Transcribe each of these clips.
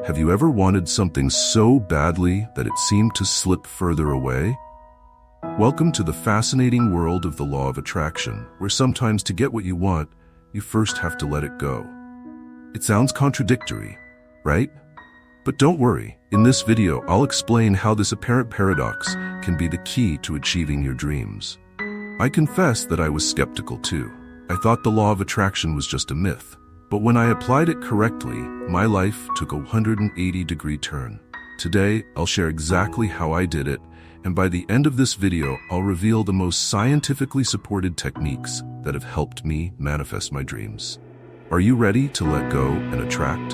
Have you ever wanted something so badly that it seemed to slip further away? Welcome to the fascinating world of the law of attraction, where sometimes to get what you want, you first have to let it go. It sounds contradictory, right? But don't worry, in this video I'll explain how this apparent paradox can be the key to achieving your dreams. I confess that I was skeptical too. I thought the law of attraction was just a myth. But when I applied it correctly, my life took a 180-degree turn. Today, I'll share exactly how I did it, and by the end of this video, I'll reveal the most scientifically supported techniques that have helped me manifest my dreams. Are you ready to let go and attract?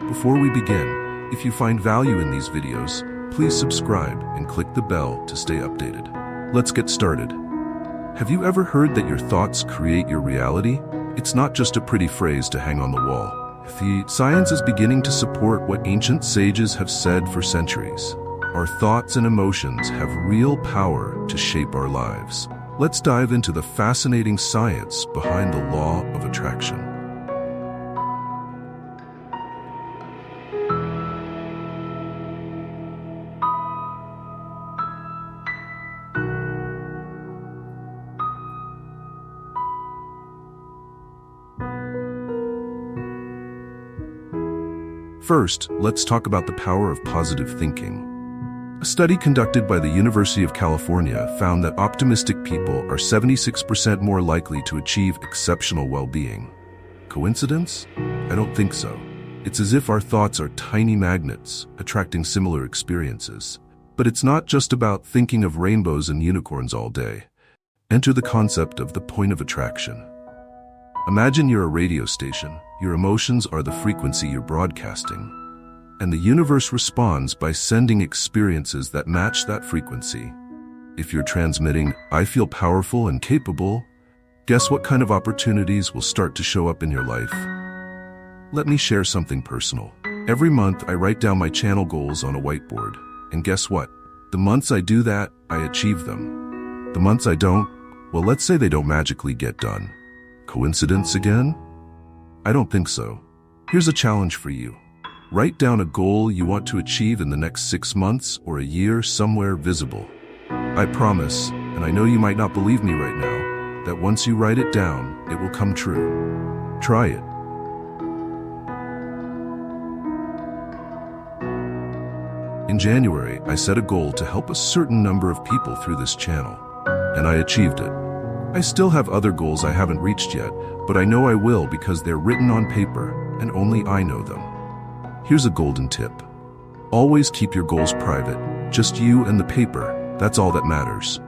Before we begin, if you find value in these videos, please subscribe and click the bell to stay updated. Let's get started. Have you ever heard that your thoughts create your reality? It's not just a pretty phrase to hang on the wall. The science is beginning to support what ancient sages have said for centuries. Our thoughts and emotions have real power to shape our lives. Let's dive into the fascinating science behind the law of attraction. First, let's talk about the power of positive thinking. A study conducted by the University of California found that optimistic people are 76% more likely to achieve exceptional well-being. Coincidence? I don't think so. It's as if our thoughts are tiny magnets, attracting similar experiences. But it's not just about thinking of rainbows and unicorns all day. Enter the concept of the point of attraction. Imagine you're a radio station. Your emotions are the frequency you're broadcasting. And the universe responds by sending experiences that match that frequency. If you're transmitting, "I feel powerful and capable," guess what kind of opportunities will start to show up in your life? Let me share something personal. Every month I write down my channel goals on a whiteboard. And guess what? The months I do that, I achieve them. The months I don't, well, let's say they don't magically get done. Coincidence again? I don't think so. Here's a challenge for you. Write down a goal you want to achieve in the next 6 months or a year somewhere visible. I promise, and I know you might not believe me right now, that once you write it down, it will come true. Try it. In January, I set a goal to help a certain number of people through this channel, and I achieved it. I still have other goals I haven't reached yet, but I know I will because they're written on paper, and only I know them. Here's a golden tip. Always keep your goals private, just you and the paper, that's all that matters.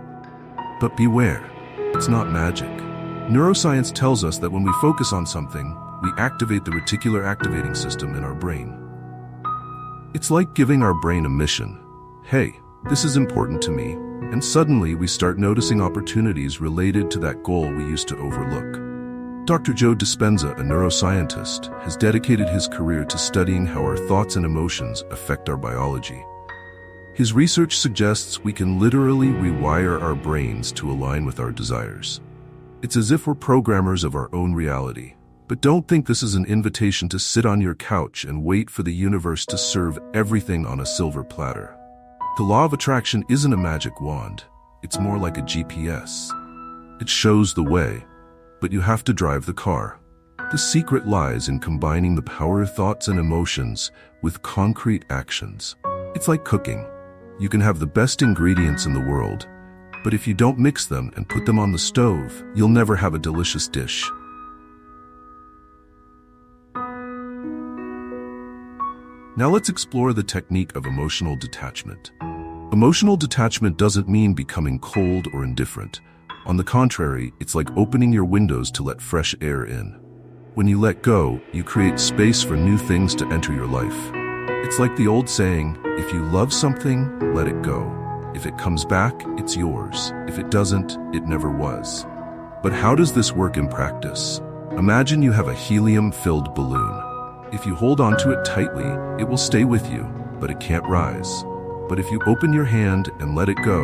But beware, it's not magic. Neuroscience tells us that when we focus on something, we activate the reticular activating system in our brain. It's like giving our brain a mission. Hey, this is important to me. And suddenly we start noticing opportunities related to that goal we used to overlook. Dr. Joe Dispenza, a neuroscientist, has dedicated his career to studying how our thoughts and emotions affect our biology. His research suggests we can literally rewire our brains to align with our desires. It's as if we're programmers of our own reality. But don't think this is an invitation to sit on your couch and wait for the universe to serve everything on a silver platter. The law of attraction isn't a magic wand. It's more like a GPS. It shows the way, but you have to drive the car. The secret lies in combining the power of thoughts and emotions with concrete actions. It's like cooking. You can have the best ingredients in the world, but if you don't mix them and put them on the stove, you'll never have a delicious dish. Now let's explore the technique of emotional detachment. Emotional detachment doesn't mean becoming cold or indifferent. On the contrary, it's like opening your windows to let fresh air in. When you let go, you create space for new things to enter your life. It's like the old saying, if you love something, let it go. If it comes back, it's yours. If it doesn't, it never was. But how does this work in practice? Imagine you have a helium-filled balloon. If you hold onto it tightly, it will stay with you, but it can't rise. But if you open your hand and let it go,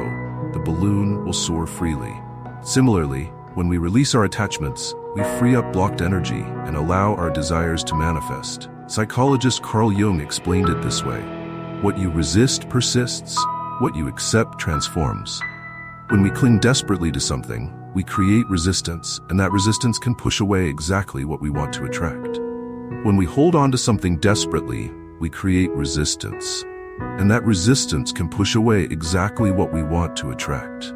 the balloon will soar freely. Similarly, when we release our attachments, we free up blocked energy and allow our desires to manifest. Psychologist Carl Jung explained it this way: what you resist persists, what you accept transforms. When we cling desperately to something, we create resistance, and that resistance can push away exactly what we want to attract. When we hold on to something desperately, we create resistance, and that resistance can push away exactly what we want to attract.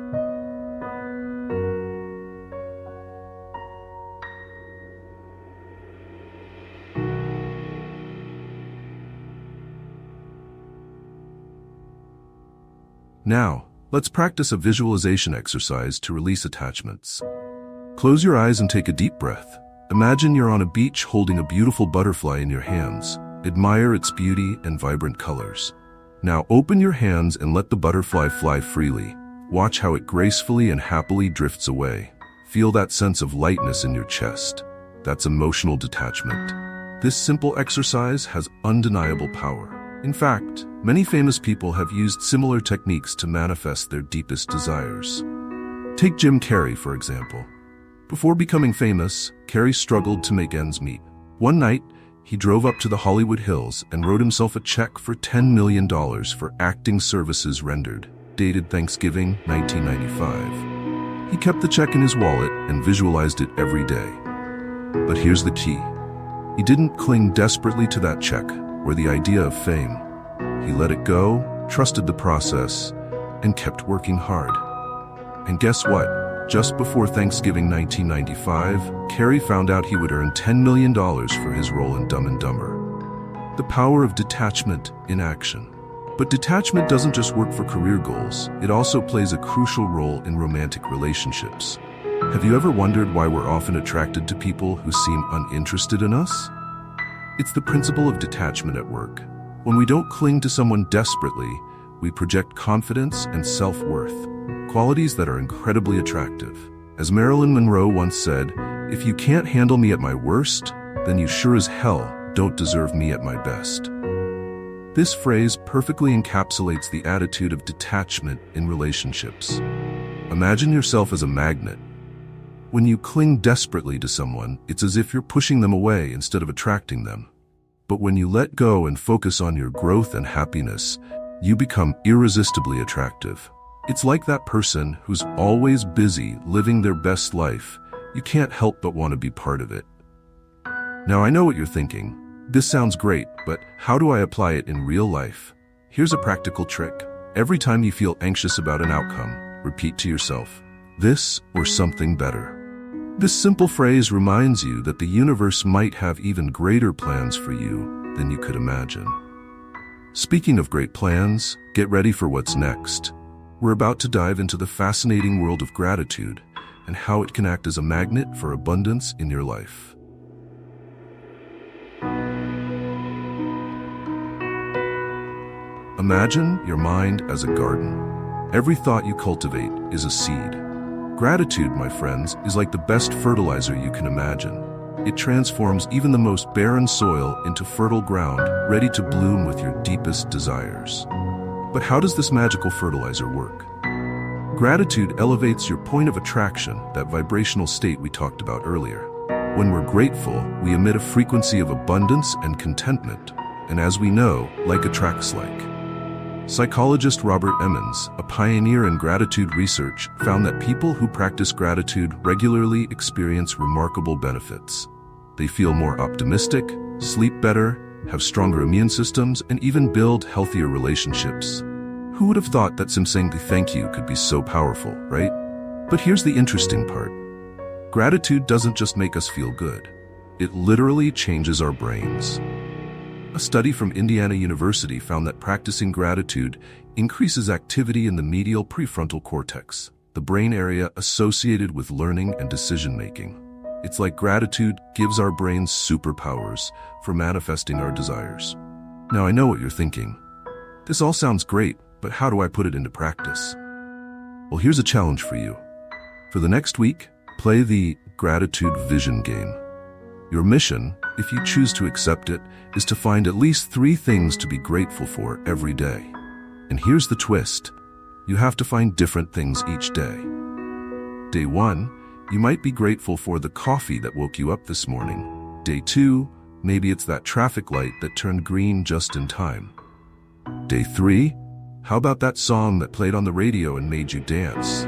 Now, let's practice a visualization exercise to release attachments. Close your eyes and take a deep breath. Imagine you're on a beach holding a beautiful butterfly in your hands. Admire its beauty and vibrant colors. Now open your hands and let the butterfly fly freely. Watch how it gracefully and happily drifts away. Feel that sense of lightness in your chest. That's emotional detachment. This simple exercise has undeniable power. In fact, many famous people have used similar techniques to manifest their deepest desires. Take Jim Carrey, for example. Before becoming famous, Carrey struggled to make ends meet. One night, he drove up to the Hollywood Hills and wrote himself a check for $10 million for acting services rendered, dated Thanksgiving 1995. He kept the check in his wallet and visualized it every day. But here's the key. He didn't cling desperately to that check or the idea of fame. He let it go, trusted the process, and kept working hard. And guess what? Just before Thanksgiving 1995, Carrey found out he would earn $10 million for his role in Dumb and Dumber. The power of detachment in action. But detachment doesn't just work for career goals, it also plays a crucial role in romantic relationships. Have you ever wondered why we're often attracted to people who seem uninterested in us? It's the principle of detachment at work. When we don't cling to someone desperately, we project confidence and self-worth, qualities that are incredibly attractive. As Marilyn Monroe once said, "If you can't handle me at my worst, then you sure as hell don't deserve me at my best." This phrase perfectly encapsulates the attitude of detachment in relationships. Imagine yourself as a magnet. When you cling desperately to someone, it's as if you're pushing them away instead of attracting them. But when you let go and focus on your growth and happiness, you become irresistibly attractive. It's like that person who's always busy living their best life. You can't help but want to be part of it. Now I know what you're thinking. This sounds great, but how do I apply it in real life? Here's a practical trick. Every time you feel anxious about an outcome, repeat to yourself, "This or something better." This simple phrase reminds you that the universe might have even greater plans for you than you could imagine. Speaking of great plans, get ready for what's next. We're about to dive into the fascinating world of gratitude and how it can act as a magnet for abundance in your life. Imagine your mind as a garden. Every thought you cultivate is a seed. Gratitude, my friends, is like the best fertilizer you can imagine. It transforms even the most barren soil into fertile ground, ready to bloom with your deepest desires. But how does this magical fertilizer work? Gratitude elevates your point of attraction, that vibrational state we talked about earlier. When we're grateful, we emit a frequency of abundance and contentment. And as we know, like attracts like. Psychologist Robert Emmons, a pioneer in gratitude research, found that people who practice gratitude regularly experience remarkable benefits. They feel more optimistic, sleep better, have stronger immune systems, and even build healthier relationships. Who would have thought that saying thank you could be so powerful, right? But here's the interesting part. Gratitude doesn't just make us feel good. It literally changes our brains. A study from Indiana University found that practicing gratitude increases activity in the medial prefrontal cortex, the brain area associated with learning and decision-making. It's like gratitude gives our brains superpowers for manifesting our desires. Now I know what you're thinking. This all sounds great, but how do I put it into practice? Well, here's a challenge for you. For the next week, play the gratitude vision game. Your mission, if you choose to accept it, is to find at least 3 things to be grateful for every day. And here's the twist. You have to find different things each day. Day 1, you might be grateful for the coffee that woke you up this morning. Day 2, Maybe it's that traffic light that turned green just in time. Day 3, how about that song that played on the radio and made you dance?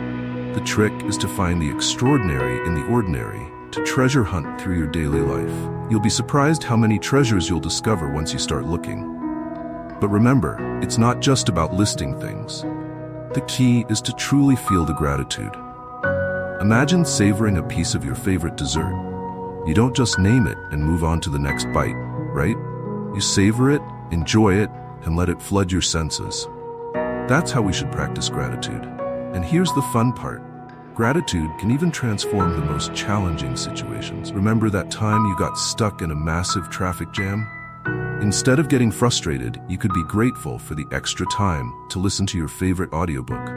The trick is to find the extraordinary in the ordinary, to treasure hunt through your daily life. You'll be surprised how many treasures you'll discover once you start looking. But remember, it's not just about listing things. The key is to truly feel the gratitude. Imagine savoring a piece of your favorite dessert. You don't just name it and move on to the next bite, right? You savor it, enjoy it, and let it flood your senses. That's how we should practice gratitude. And here's the fun part. Gratitude can even transform the most challenging situations. Remember that time you got stuck in a massive traffic jam? Instead of getting frustrated, you could be grateful for the extra time to listen to your favorite audiobook.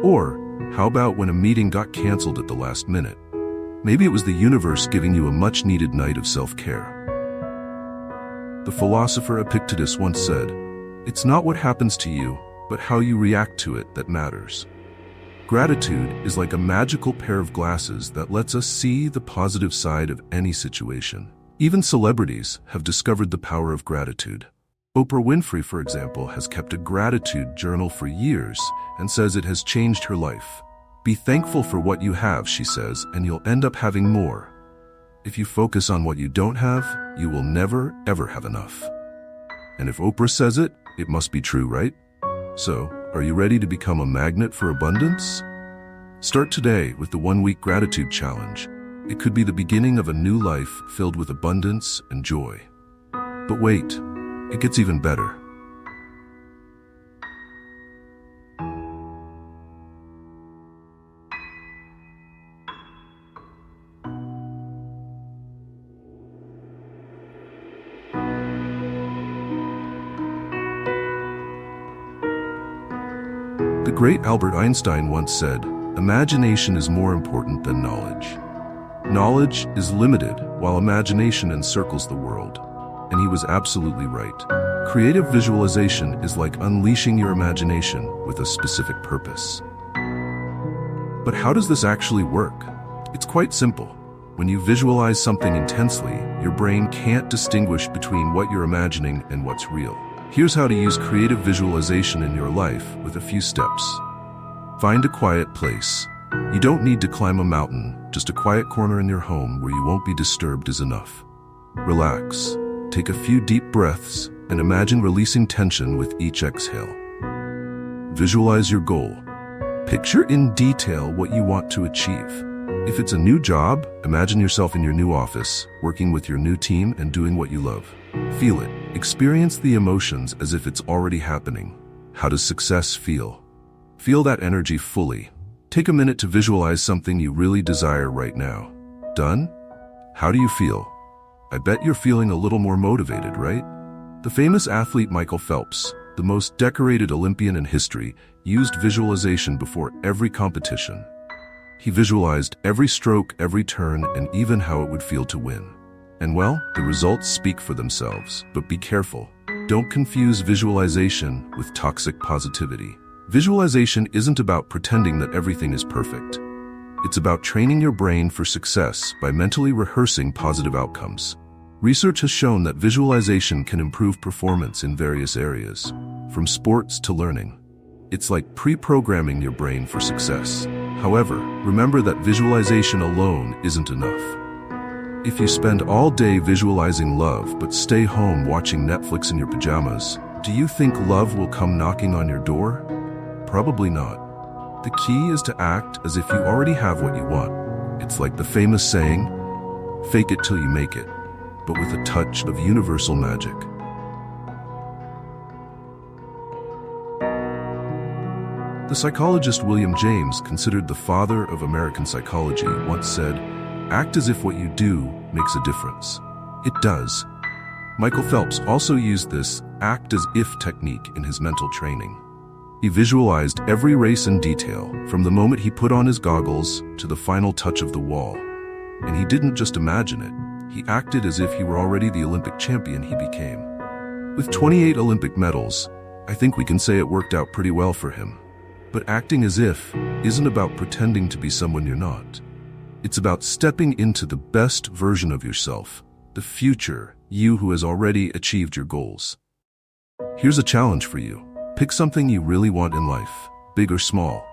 Or, how about when a meeting got canceled at the last minute? Maybe it was the universe giving you a much-needed night of self-care. The philosopher Epictetus once said, "It's not what happens to you, but how you react to it that matters." Gratitude is like a magical pair of glasses that lets us see the positive side of any situation. Even celebrities have discovered the power of gratitude. Oprah Winfrey, for example, has kept a gratitude journal for years and says it has changed her life. Be thankful for what you have, she says, and you'll end up having more. If you focus on what you don't have, you will never, ever have enough. And if Oprah says it, it must be true, right? So, are you ready to become a magnet for abundance? Start today with the 1-week gratitude challenge. It could be the beginning of a new life filled with abundance and joy. But wait, it gets even better. The great Albert Einstein once said, "Imagination is more important than knowledge." Knowledge is limited, while imagination encircles the world. And he was absolutely right. Creative visualization is like unleashing your imagination with a specific purpose. But how does this actually work? It's quite simple. When you visualize something intensely, your brain can't distinguish between what you're imagining and what's real. Here's how to use creative visualization in your life with a few steps. Find a quiet place. You don't need to climb a mountain, just a quiet corner in your home where you won't be disturbed is enough. Relax. Take a few deep breaths and imagine releasing tension with each exhale. Visualize your goal. Picture in detail what you want to achieve. If it's a new job, imagine yourself in your new office, working with your new team and doing what you love. Feel it. Experience the emotions as if it's already happening. How does success feel? Feel that energy fully. Take a minute to visualize something you really desire right now. Done? How do you feel? I bet you're feeling a little more motivated, right? The famous athlete Michael Phelps, the most decorated Olympian in history, used visualization before every competition. He visualized every stroke, every turn, and even how it would feel to win. And well, the results speak for themselves, but be careful. Don't confuse visualization with toxic positivity. Visualization isn't about pretending that everything is perfect. It's about training your brain for success by mentally rehearsing positive outcomes. Research has shown that visualization can improve performance in various areas, from sports to learning. It's like pre-programming your brain for success. However, remember that visualization alone isn't enough. If you spend all day visualizing love but stay home watching Netflix in your pajamas, do you think love will come knocking on your door? Probably not. The key is to act as if you already have what you want. It's like the famous saying, "Fake it till you make it," but with a touch of universal magic. The psychologist William James, considered the father of American psychology, once said, "Act as if what you do makes a difference." It does. Michael Phelps also used this act as if technique in his mental training. He visualized every race in detail, from the moment he put on his goggles to the final touch of the wall. And he didn't just imagine it, he acted as if he were already the Olympic champion he became. With 28 Olympic medals, I think we can say it worked out pretty well for him. But acting as if isn't about pretending to be someone you're not. It's about stepping into the best version of yourself, the future you who has already achieved your goals. Here's a challenge for you. Pick something you really want in life, big or small.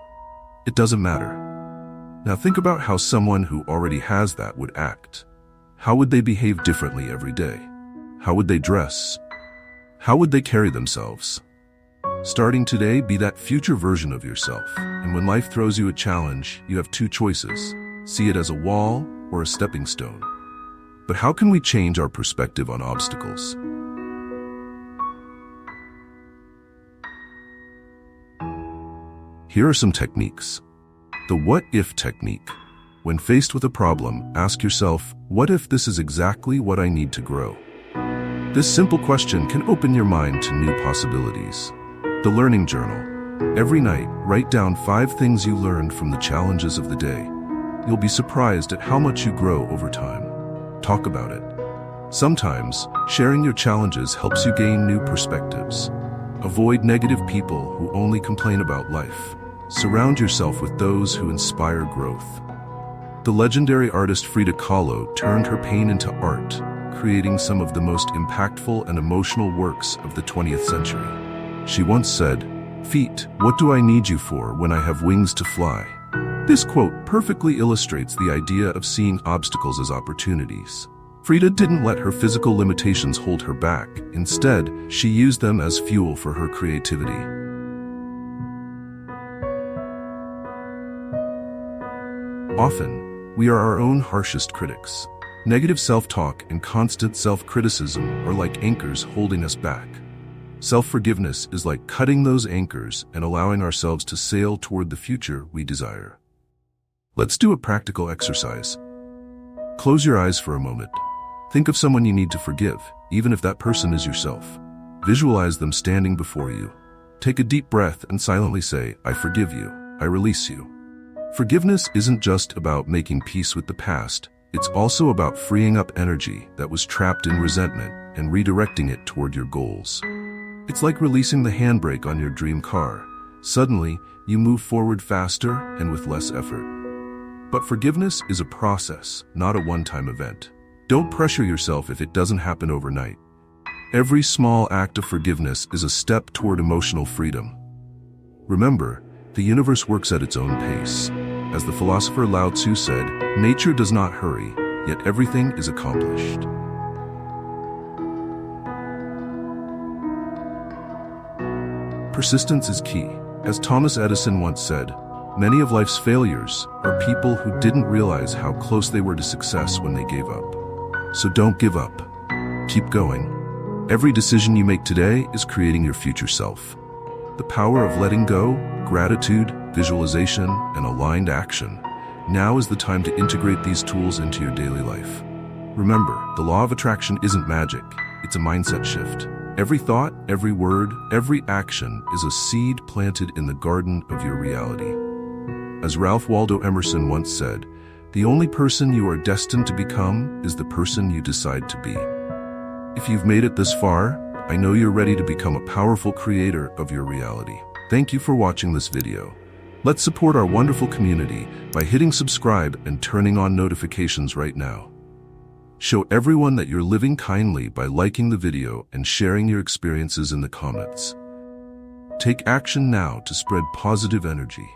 It doesn't matter. Now think about how someone who already has that would act. How would they behave differently every day? How would they dress? How would they carry themselves? Starting today, be that future version of yourself. And when life throws you a challenge, you have two choices. See it as a wall or a stepping stone. But how can we change our perspective on obstacles? Here are some techniques. The what-if technique. When faced with a problem, ask yourself, what if this is exactly what I need to grow? This simple question can open your mind to new possibilities. The learning journal. Every night, write down 5 things you learned from the challenges of the day. You'll be surprised at how much you grow over time. Talk about it. Sometimes, sharing your challenges helps you gain new perspectives. Avoid negative people who only complain about life. Surround yourself with those who inspire growth. The legendary artist Frida Kahlo turned her pain into art, creating some of the most impactful and emotional works of the 20th century. She once said, "Feet, what do I need you for when I have wings to fly?" This quote perfectly illustrates the idea of seeing obstacles as opportunities. Frida didn't let her physical limitations hold her back. Instead, she used them as fuel for her creativity. Often, we are our own harshest critics. Negative self-talk and constant self-criticism are like anchors holding us back. Self-forgiveness is like cutting those anchors and allowing ourselves to sail toward the future we desire. Let's do a practical exercise. Close your eyes for a moment. Think of someone you need to forgive, even if that person is yourself. Visualize them standing before you. Take a deep breath and silently say, "I forgive you. I release you." Forgiveness isn't just about making peace with the past. It's also about freeing up energy that was trapped in resentment and redirecting it toward your goals. It's like releasing the handbrake on your dream car. Suddenly, you move forward faster and with less effort. But forgiveness is a process, not a one-time event. Don't pressure yourself if it doesn't happen overnight. Every small act of forgiveness is a step toward emotional freedom. Remember, the universe works at its own pace. As the philosopher Lao Tzu said, nature does not hurry, yet everything is accomplished. Persistence is key. As Thomas Edison once said, many of life's failures are people who didn't realize how close they were to success when they gave up. So don't give up. Keep going. Every decision you make today is creating your future self. The power of letting go, gratitude, visualization, and aligned action. Now is the time to integrate these tools into your daily life. Remember, the law of attraction isn't magic. It's a mindset shift. Every thought, every word, every action is a seed planted in the garden of your reality. As Ralph Waldo Emerson once said, the only person you are destined to become is the person you decide to be. If you've made it this far, I know you're ready to become a powerful creator of your reality. Thank you for watching this video. Let's support our wonderful community by hitting subscribe and turning on notifications right now. Show everyone that you're living kindly by liking the video and sharing your experiences in the comments. Take action now to spread positive energy.